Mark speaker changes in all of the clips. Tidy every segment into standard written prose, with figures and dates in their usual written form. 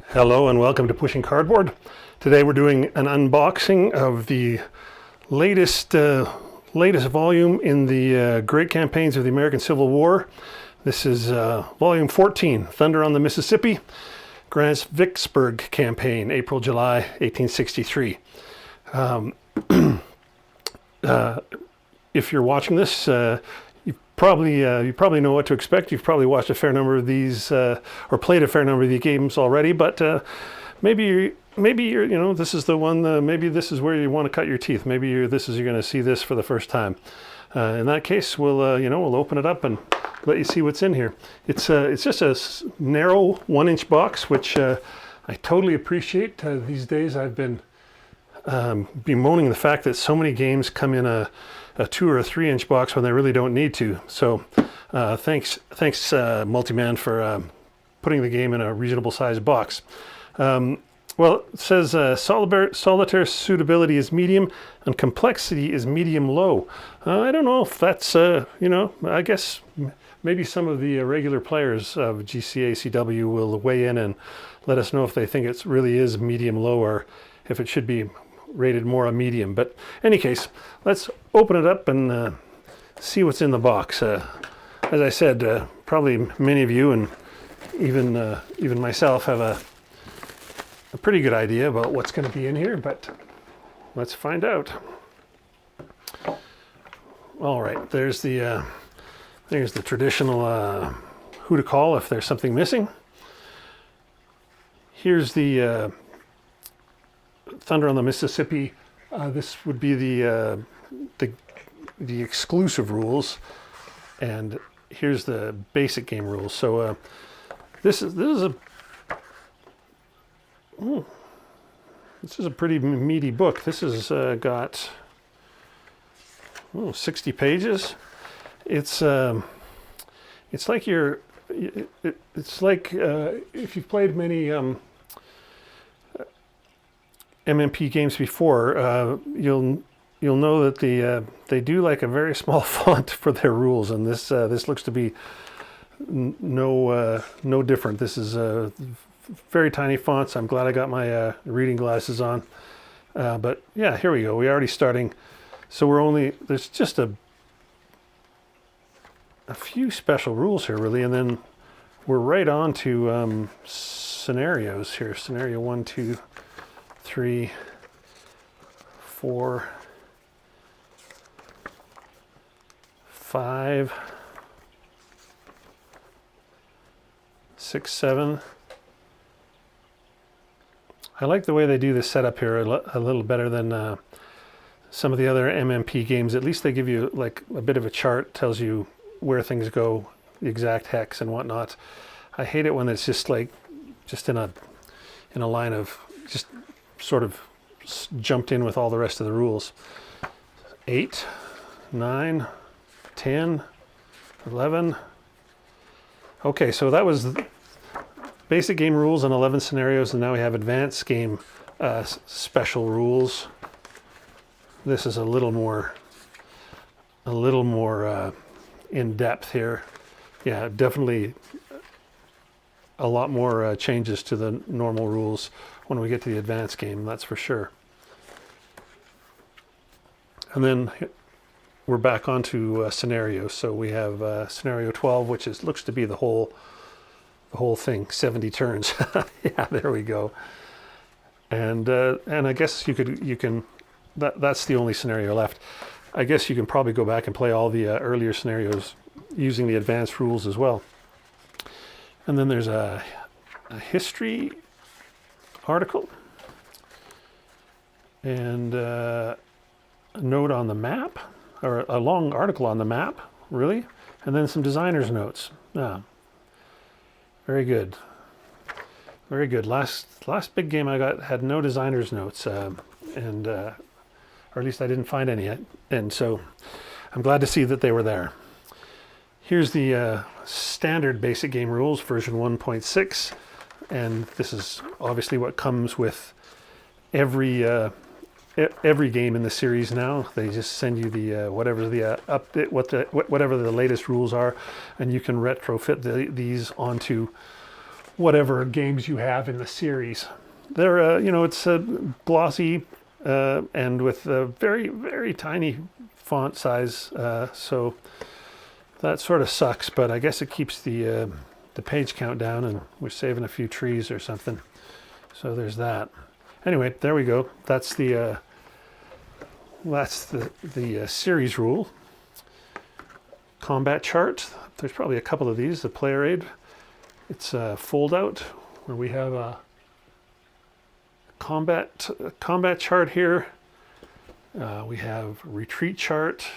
Speaker 1: Hello and welcome to Pushing Cardboard. Today we're doing an unboxing of the latest volume in the Great Campaigns of the American Civil War. This is volume 14, Thunder on the Mississippi, Grant's Vicksburg Campaign, April-July 1863. If you're watching this, you probably know what to expect. You've probably watched a fair number of these or played a fair number of these games already, but maybe you're this is the one. Maybe this is where you want to cut your teeth. Maybe you're going to see this for the first time. In that case, we'll open it up and let you see what's in here. It's just a narrow 1-inch box, which I totally appreciate. These days, I've been bemoaning the fact that so many games come in a 2 or a 3-inch box when they really don't need to. So thanks Multiman for putting the game in a reasonable sized box. Well, it says solitaire suitability is medium and complexity is medium low. I don't know if that's, I guess maybe some of the regular players of GCA CW will weigh in and let us know if they think it really is medium low or if it should be rated more a medium. But in any case, let's open it up and see what's in the box. As I said, probably many of you and even myself have a pretty good idea about what's going to be in here, but let's find out. All right, there's the traditional who to call if there's something missing. Here's the Thunder on the Mississippi. This would be the exclusive rules, and here's the basic game rules. So this is a pretty meaty book. This has got 60 pages. It's like if you've played many MMP games before, you'll know that they do like a very small font for their rules, and this looks to be no different. This is very tiny fonts. I'm glad I got my reading glasses on. But yeah, here we go. We're already starting. So there's just a few special rules here, really, and then we're right on to scenarios here. Scenario 1, 2, 3, 4, 5, 6, 7. I like the way they do this setup here a little better than some of the other MMP games. At least they give you like a bit of a chart, tells you where things go, the exact hex and whatnot. I hate it when it's just in a line of just sort of jumped in with all the rest of the rules. 8, 9, 10, 11. Okay, so that was basic game rules and 11 scenarios, and now we have advanced game special rules. This is a little more in depth here. Yeah, definitely a lot more changes to the normal rules when we get to the advanced game, that's for sure. And then we're back onto scenarios. So we have scenario 12, which looks to be the whole thing, 70 turns. Yeah, there we go. And I guess you can that's the only scenario left. I guess you can probably go back and play all the earlier scenarios using the advanced rules as well. And then there's a history article and a note on the map, or a long article on the map, really, and then some designer's notes. Yeah. Very good. Very good. Last big game I got had no designer's notes, or at least I didn't find any yet. And so I'm glad to see that they were there. Here's the standard basic game rules, version 1.6. And this is obviously what comes with every game in the series now. They just send you the whatever the update, whatever the latest rules are, and you can retrofit these onto whatever games you have in the series. They're it's glossy and with a very, very tiny font size, so that sort of sucks, but I guess it keeps the page count down, and we're saving a few trees or something. So there's that. Anyway, there we go. That's the series rule. Combat chart. There's probably a couple of these. The player aid. It's a fold out where we have a combat chart here. We have retreat chart.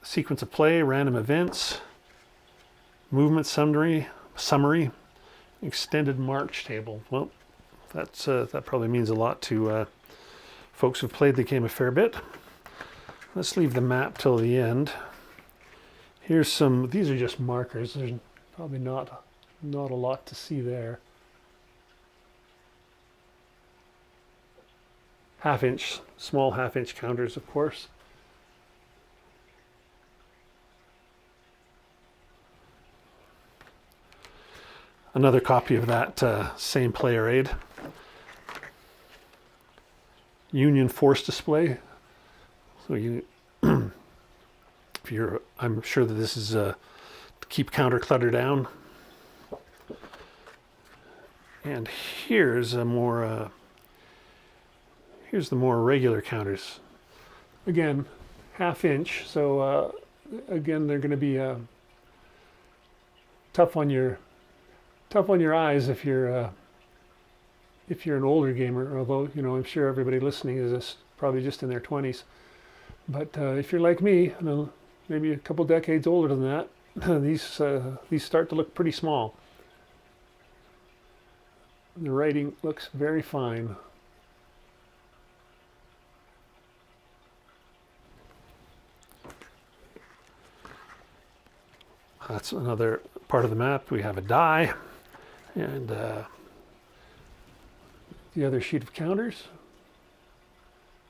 Speaker 1: Sequence of play, random events, movement summary, extended march table. Well, that probably means a lot to folks who've played the game a fair bit. Let's leave the map till the end. Here's some. These are just markers. There's probably not a lot to see there. Small half-inch counters, of course. Another copy of that same player aid. Union force display. So I'm sure that this is to keep counter clutter down. And here's the more regular counters. Again, half-inch. So again, they're going to be tough on your eyes if you're an older gamer, although I'm sure everybody listening is probably just in their 20s. But if you're like me, maybe a couple decades older than that, these start to look pretty small. The writing looks very fine. That's another part of the map. We have a die. And the other sheet of counters.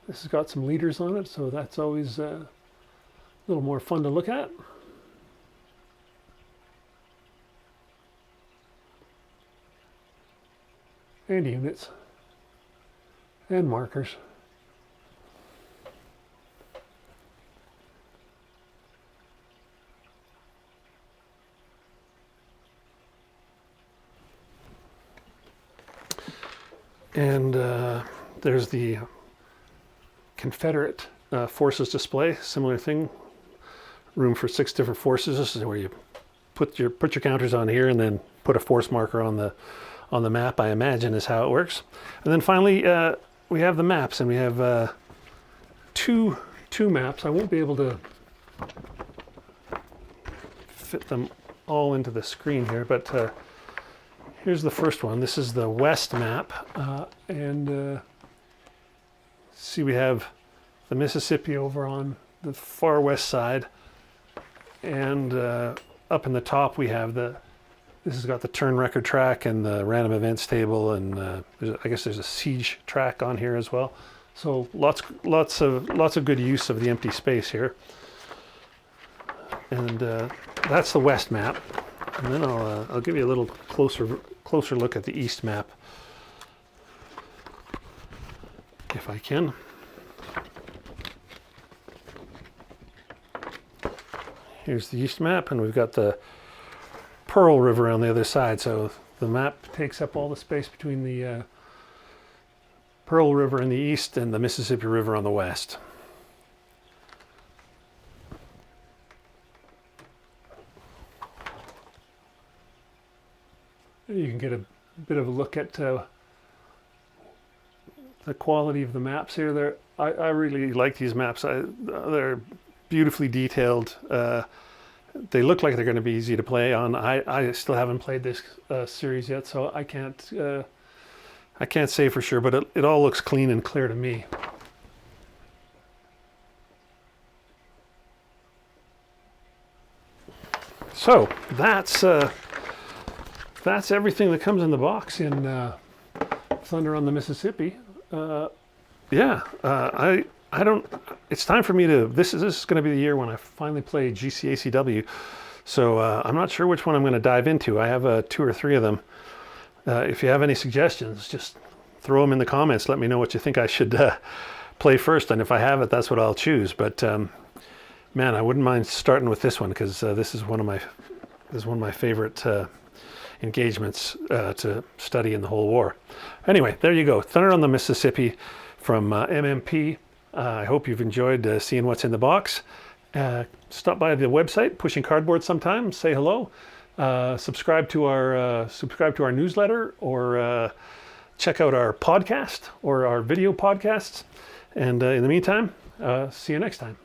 Speaker 1: This has got some leaders on it, so that's always a little more fun to look at. And units. And markers. And there's the Confederate forces display, similar thing. Room for 6 different forces. This is where you put your counters on here and then put a force marker on the map, I imagine is how it works. And then finally we have the maps, and we have two maps. I won't be able to fit them all into the screen here, but here's the first one. This is the west map, and see, we have the Mississippi over on the far west side, and up in the top we have this has got the turn record track and the random events table, and I guess there's a siege track on here as well. So lots of good use of the empty space here, and that's the west map. And then I'll give you a little closer look at the east map, if I can. Here's the east map, and we've got the Pearl River on the other side. So the map takes up all the space between the Pearl River in the east and the Mississippi River on the west. You can get a bit of a look at the quality of the maps here. I really like these maps. They're beautifully detailed. They look like they're going to be easy to play on. I still haven't played this series yet, so I can't say for sure, but it all looks clean and clear to me. So that's everything that comes in the box in Thunder on the Mississippi. I don't. It's time for me to. This is going to be the year when I finally play GCACW. So I'm not sure which one I'm going to dive into. I have 2 or 3 of them. If you have any suggestions, just throw them in the comments. Let me know what you think I should play first, and if I have it, that's what I'll choose. But man, I wouldn't mind starting with this one because this is one of my favorite engagements to study in the whole war. Anyway, there you go. Thunder on the Mississippi from MMP. I hope you've enjoyed seeing what's in the box. Stop by the website, Pushing Cardboard, sometime. Say hello. Subscribe to our newsletter, or check out our podcast or our video podcasts. And in the meantime, see you next time.